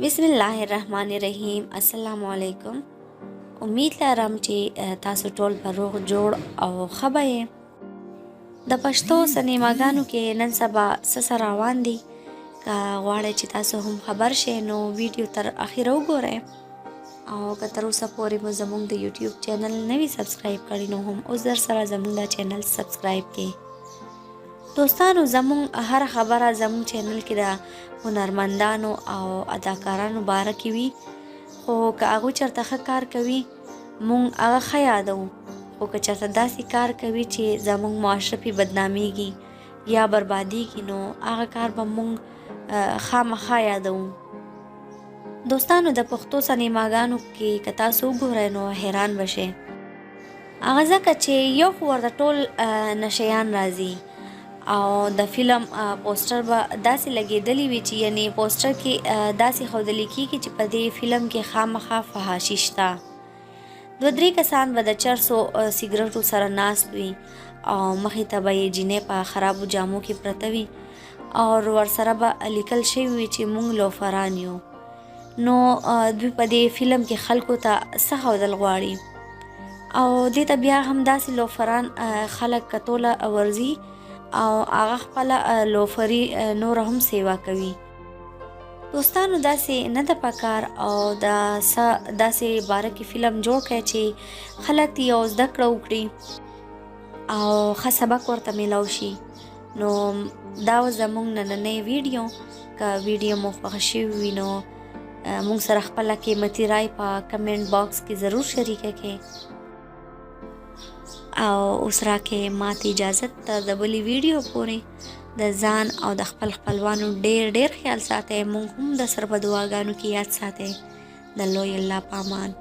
بسم الله الرحمن الرحیم. السلام علیکم. امید لرم چې تاسو ټول په روغ جوړ او ښه به یې. د پښتو سینماګانو کې نن سبا څه روان دي، که غواړئ چې تاسو هم خبر شئ نو ویډیو تر اخره وګورئ، او که تر اوسه پورې مو زموږ د یوټیوب چینل نه وي سبسکرایب کړی نو هم اوس در سره زموږ دا چینل سبسکرایب کړئ. دوستانو، زموږ هر خبره زموږ چینل کې د هنرمندانو او اداکارانو باره کې وي، خو که هغوی چېرته ښه کار کوي موږ هغه ښه یادوو، خو که چېرته داسې کار کوي چې زموږ معاشره پې بدنامیږي یا بربادیږي نو هغه کار به موږ خامخا یادوو. دوستانو، د پښتو سینماګانو کې که تاسو وګورئ نو حیران به شئ. هغه ځکه چې یو خو ورته ټول نشیان راځي او د فلم پوسټر به داسې لګېدلی وي چې یعنې پوسټر کې داسې ښودلی کېږي چې په دې فلم کې خامخا فحاشي شته. 2-3 کسان به د چرسو سګرټو سره ناست وي او مخې ته به یې جینۍ په خرابو جامو کې پرته وي او ورسره به لیکل شوي وي چې موږ لوفران یو. نو دوی په دې فلم کې خلکو ته څه ښودل غواړي او دې ته بیا هم داسې لوفران خلک کتوله ورځي او هغه خپله لوفري نور هم سیوا کوي. دوستانو، داسې نه ده پکار او داسې باره کې فلم جوړ کړئ چې خلک ترې یو زده کړه وکړي او ښه سبق ورته میلاو شي. نو دا و زموږ نننی ویډیو. که ویډیو مو خوښه شوي وي نو موږ سره خپله قیمتي رای په کمنټ باکس کې ضرور شریکه کړئ. او اوس راکې ماته اجازت ته د بلې ویډیو پورې د ځان او د خپل خپلوانو ډېر خیال ساتئ. موږ هم د سر په دعاګانو کې یاد ساتئ. د لوی الله په امان.